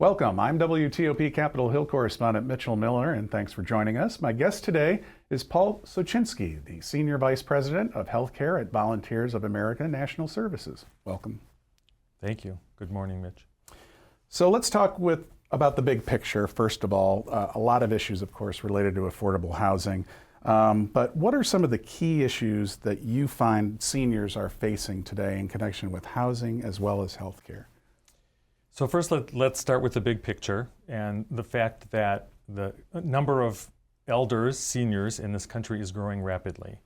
Welcome. I'm WTOP Capitol Hill correspondent Mitchell Miller, and thanks for joining us. My guest today is Paul Sochinsky, the Senior Vice President of Healthcare at Volunteers of America National Services. Welcome. Thank you. Good morning, Mitch. So let's talk about the big picture, first of all. A lot of issues, of course, related to affordable housing. But what are some of the key issues that you find seniors are facing today in connection with housing as well as healthcare? So first, let's start with the big picture and the fact that the number of elders, seniors in this country is growing rapidly.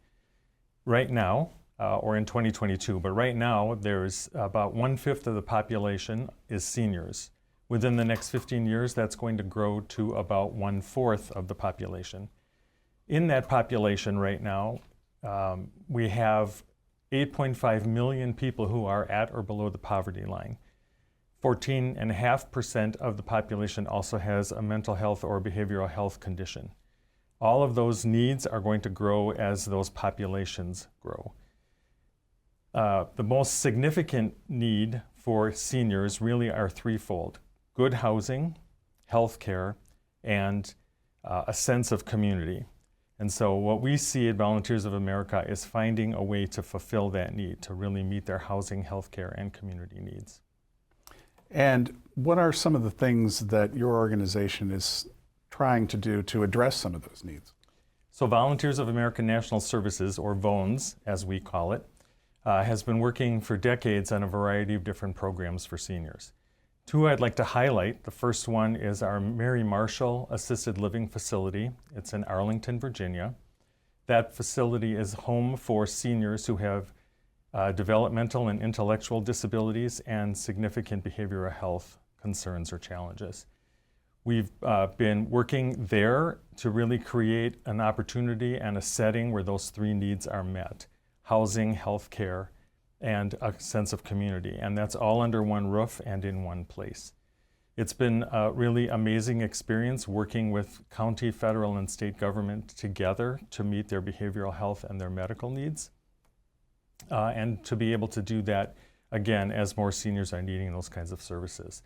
Right now, or in 2022, but right now there's about 1/5 of the population is seniors. Within the next 15 years, that's going to grow to about 1/4 of the population. In that population right now, we have 8.5 million people who are at or below the poverty line. 14.5% of the population also has a mental health or behavioral health condition. All of those needs are going to grow as those populations grow. The most significant need for seniors really are threefold: good housing, health care, and a sense of community. And so what we see at Volunteers of America is finding a way to fulfill that need, to really meet their housing, health care, and community needs. And what are some of the things that your organization is trying to do to address some of those needs? So Volunteers of America National Services, or VONS as we call it, has been working for decades on a variety of different programs for seniors. Two I'd like to highlight. The first one is our Mary Marshall Assisted Living Facility. It's in Arlington, Virginia. That facility is home for seniors who have developmental and intellectual disabilities and significant behavioral health concerns or challenges. We've been working there to really create an opportunity and a setting where those three needs are met: housing, health care, and a sense of community. And that's all under one roof and in one place. It's been a really amazing experience working with county, federal, and state government together to meet their behavioral health and their medical needs. And to be able to do that, again, as more seniors are needing those kinds of services.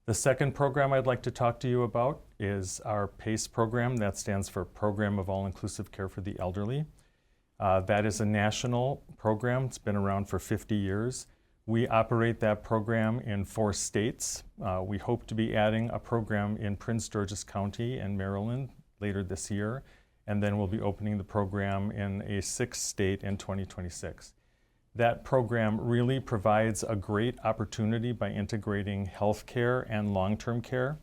The second program I'd like to talk to you about is our PACE program. That stands for Program of All-Inclusive Care for the Elderly. That is a national program. It's been around for 50 years. We operate that program in 4 states. We hope to be adding a program in Prince George's County in Maryland later this year, and then we'll be opening the program in a 6th state in 2026. That program really provides a great opportunity by integrating health care and long-term care.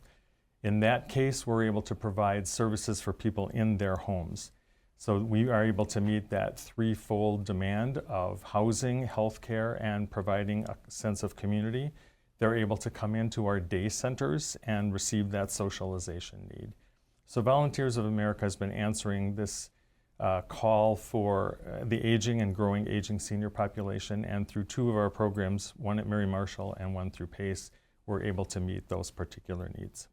In that case, we're able to provide services for people in their homes. So we are able to meet that threefold demand of housing, health care, and providing a sense of community. They're able to come into our day centers and receive that socialization need. So Volunteers of America has been answering this call for the aging and growing aging senior population, and through 2 of our programs, one at Mary Marshall and one through PACE, we're able to meet those particular needs.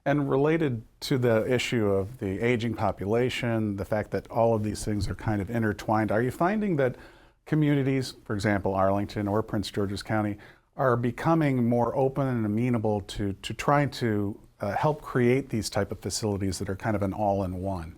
And related to the issue of the aging population, the fact that all of these things are kind of intertwined, are you finding that communities, for example, Arlington or Prince George's County, are becoming more open and amenable to trying to help create these type of facilities that are kind of an all-in-one?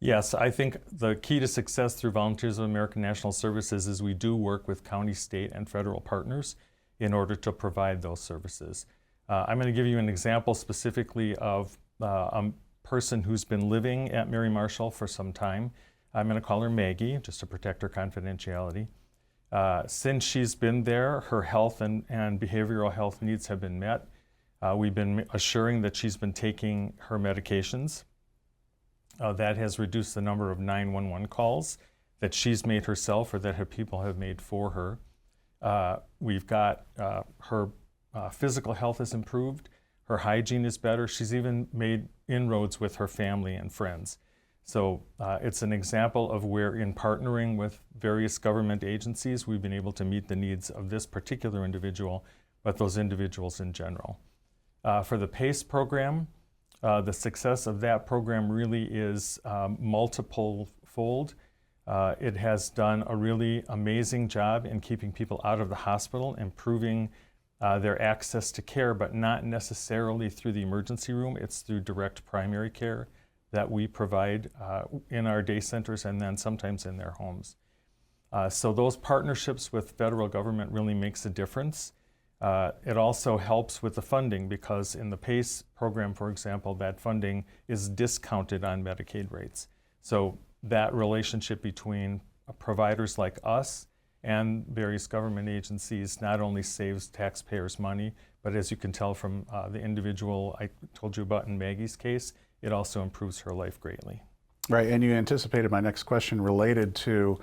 Yes, I think the key to success through Volunteers of America National Services is we do work with county, state, and federal partners in order to provide those services. I'm going to give you an example specifically of a person who's been living at Mary Marshall for some time. I'm going to call her Maggie, just to protect her confidentiality. Since she's been there, her health and behavioral health needs have been met. We've been assuring that she's been taking her medications. That has reduced the number of 911 calls that she's made herself or that her people have made for her. We've got her physical health has improved, her hygiene is better. She's even made inroads with her family and friends. So it's an example of where, in partnering with various government agencies, we've been able to meet the needs of this particular individual, but those individuals in general. For the PACE program, the success of that program really is multiple-fold. It has done a really amazing job in keeping people out of the hospital, improving their access to care, but not necessarily through the emergency room. It's through direct primary care that we provide in our day centers and then sometimes in their homes. So those partnerships with federal government really makes a difference. It also helps with the funding because in the PACE program, for example, that funding is discounted on Medicaid rates. So that relationship between providers like us and various government agencies not only saves taxpayers money, but as you can tell from the individual I told you about in Maggie's case, it also improves her life greatly. Right, and you anticipated my next question related to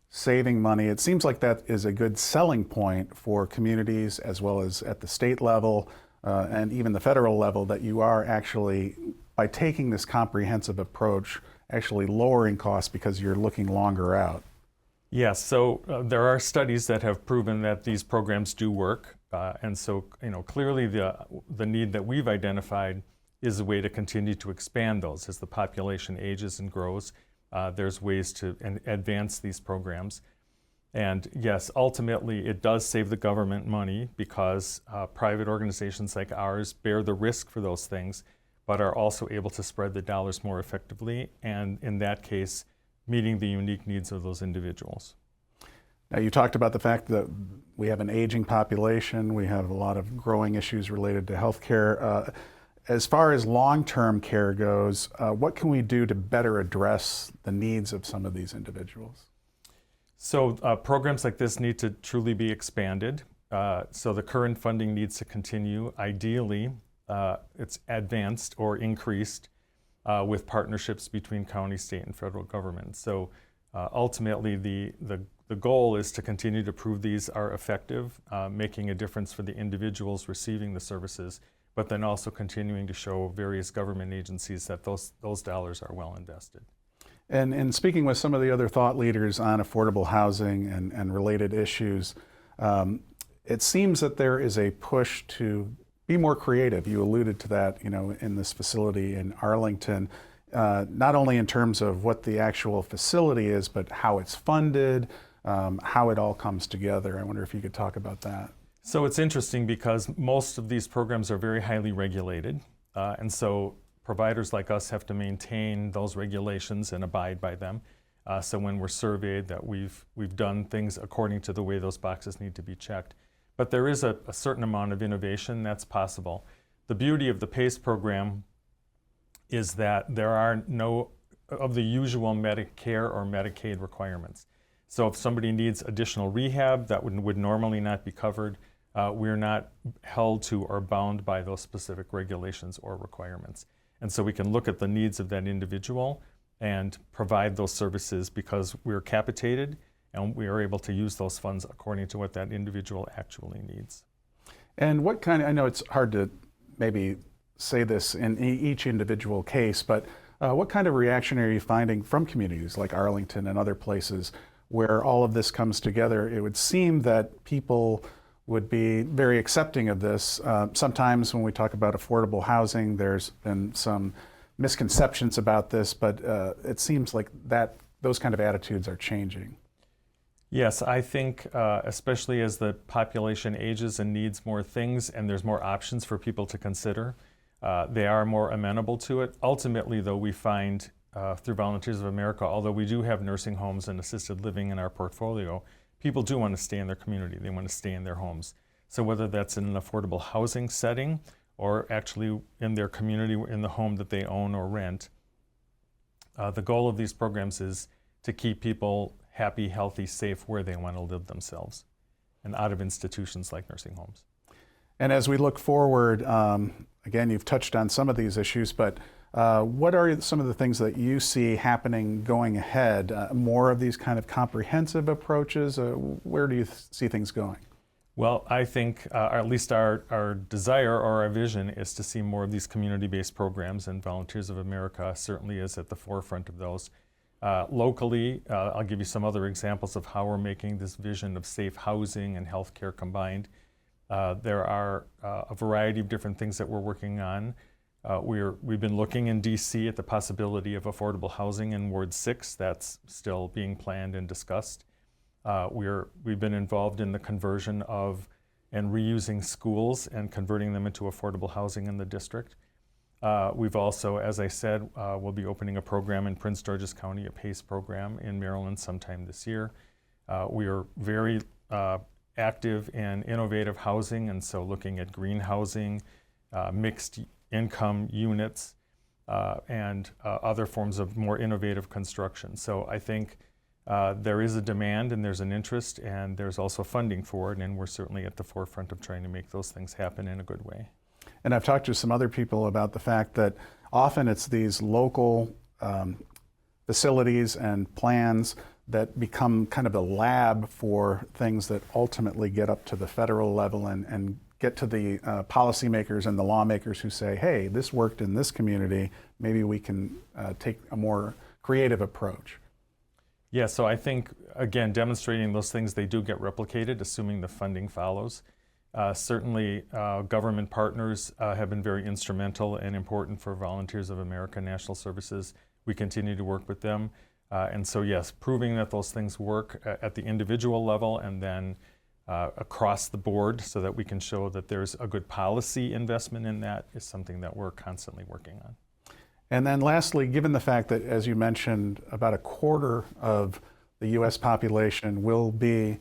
saving money. It seems like that is a good selling point for communities as well as at the state level and even the federal level, that you are actually, by taking this comprehensive approach, actually lowering costs because you're looking longer out. Yes, so there are studies that have proven that these programs do work. And so, clearly the need that we've identified is a way to continue to expand those as the population ages and grows. There's ways to advance these programs. And yes, ultimately it does save the government money because private organizations like ours bear the risk for those things, but are also able to spread the dollars more effectively, and in that case, meeting the unique needs of those individuals. Now, you talked about the fact that we have an aging population, we have a lot of growing issues related to healthcare. As far as long-term care goes, what can we do to better address the needs of some of these individuals? So programs like this need to truly be expanded. So the current funding needs to continue. Ideally, it's advanced or increased with partnerships between county, state, and federal government. So ultimately, the goal is to continue to prove these are effective, making a difference for the individuals receiving the services, but then also continuing to show various government agencies that those dollars are well invested. And in speaking with some of the other thought leaders on affordable housing and related issues, it seems that there is a push to be more creative. You alluded to that, in this facility in Arlington, not only in terms of what the actual facility is, but how it's funded, how it all comes together. I wonder if you could talk about that. So it's interesting because most of these programs are very highly regulated, and so providers like us have to maintain those regulations and abide by them. So when we're surveyed, that we've done things according to the way those boxes need to be checked. But there is a certain amount of innovation that's possible. The beauty of the PACE program is that there are no of the usual Medicare or Medicaid requirements. So if somebody needs additional rehab that would normally not be covered, we're not held to or bound by those specific regulations or requirements. And so we can look at the needs of that individual and provide those services because we're capitated and we are able to use those funds according to what that individual actually needs. And what kind of, I know it's hard to maybe say this in each individual case, but what kind of reaction are you finding from communities like Arlington and other places where all of this comes together? It would seem that people would be very accepting of this. Sometimes when we talk about affordable housing, there's been some misconceptions about this, but it seems like those kind of attitudes are changing. Yes, I think especially as the population ages and needs more things and there's more options for people to consider, they are more amenable to it. Ultimately, though, we find through Volunteers of America, although we do have nursing homes and assisted living in our portfolio, people do want to stay in their community. They want to stay in their homes. So whether that's in an affordable housing setting or actually in their community, in the home that they own or rent, the goal of these programs is to keep people happy, healthy, safe where they want to live themselves and out of institutions like nursing homes. And as we look forward, again, you've touched on some of these issues, but what are some of the things that you see happening going ahead? More of these kind of comprehensive approaches? Where do you see things going? Well, I think, or at least our desire or our vision is to see more of these community-based programs, and Volunteers of America certainly is at the forefront of those. Locally, I'll give you some other examples of how we're making this vision of safe housing and healthcare combined. There are a variety of different things that we're working on. We've been looking in DC at the possibility of affordable housing in Ward 6. That's still being planned and discussed. We've been involved in the conversion of and reusing schools and converting them into affordable housing in the district. We've also, as I said, we'll be opening a program in Prince George's County, a PACE program in Maryland sometime this year. We are very active in innovative housing, and so looking at green housing, mixed income units, and other forms of more innovative construction. So I think there is a demand and there's an interest and there's also funding for it, and we're certainly at the forefront of trying to make those things happen in a good way. And I've talked to some other people about the fact that often it's these local facilities and plans that become kind of a lab for things that ultimately get up to the federal level and get to the policymakers and the lawmakers who say, hey, this worked in this community, maybe we can take a more creative approach. Yeah, so I think, again, demonstrating those things, they do get replicated, assuming the funding follows. Certainly, government partners have been very instrumental and important for Volunteers of America National Services. We continue to work with them. And so, yes, proving that those things work at the individual level and then across the board so that we can show that there's a good policy investment in that is something that we're constantly working on. And then lastly, given the fact that, as you mentioned, about a quarter of the U.S. population will be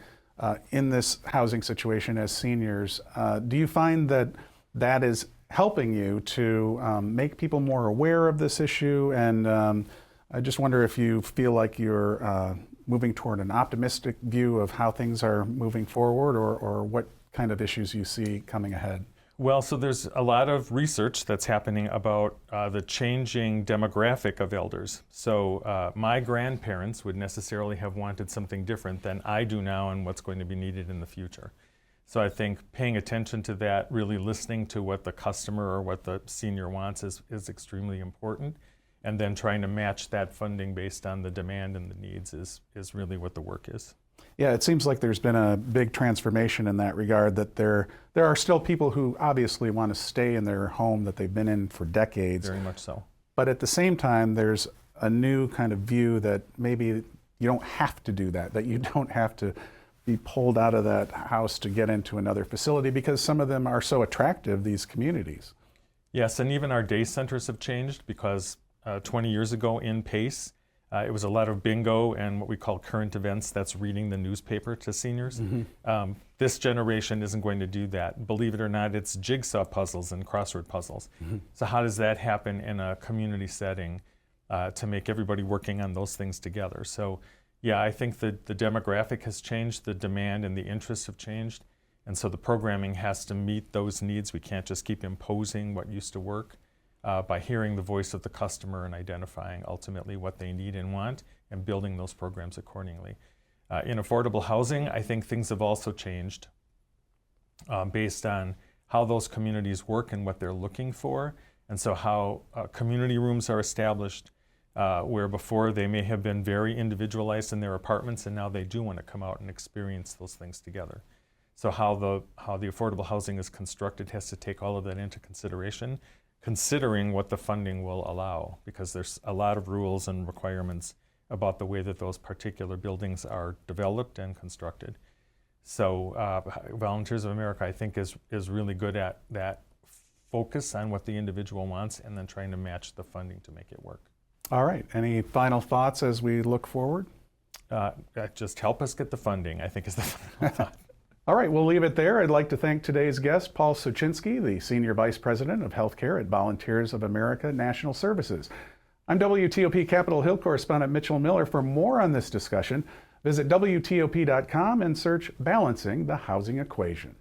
in this housing situation as seniors, do you find that that is helping you to make people more aware of this issue? And I just wonder if you feel like you're moving toward an optimistic view of how things are moving forward, or what kind of issues you see coming ahead. Well, so there's a lot of research that's happening about the changing demographic of elders. So my grandparents would necessarily have wanted something different than I do now and what's going to be needed in the future. So I think paying attention to that, really listening to what the customer or what the senior wants is extremely important. And then trying to match that funding based on the demand and the needs is really what the work is. Yeah, it seems like there's been a big transformation in that regard, that there are still people who obviously want to stay in their home that they've been in for decades. Very much so. But at the same time, there's a new kind of view that maybe you don't have to do that you don't have to be pulled out of that house to get into another facility, because some of them are so attractive, these communities. Yes, and even our day centers have changed because 20 years ago in PACE, it was a lot of bingo and what we call current events. That's reading the newspaper to seniors. Mm-hmm. This generation isn't going to do that. Believe it or not, it's jigsaw puzzles and crossword puzzles. Mm-hmm. So how does that happen in a community setting to make everybody working on those things together? So yeah, I think the demographic has changed, the demand and the interests have changed. And so the programming has to meet those needs. We can't just keep imposing what used to work. By hearing the voice of the customer and identifying ultimately what they need and want and building those programs accordingly. In affordable housing, I think things have also changed based on how those communities work and what they're looking for. And so how community rooms are established where before they may have been very individualized in their apartments, and now they do want to come out and experience those things together. So how the affordable housing is constructed has to take all of that into consideration, considering what the funding will allow, because there's a lot of rules and requirements about the way that those particular buildings are developed and constructed. So Volunteers of America, I think, is really good at that focus on what the individual wants and then trying to match the funding to make it work. All right, any final thoughts as we look forward? Just help us get the funding, I think, is the final thought. All right, we'll leave it there. I'd like to thank today's guest, Paul Sochinsky, the Senior Vice President of Healthcare at Volunteers of America National Services. I'm WTOP Capitol Hill correspondent Mitchell Miller. For more on this discussion, visit WTOP.com and search Balancing the Housing Equation.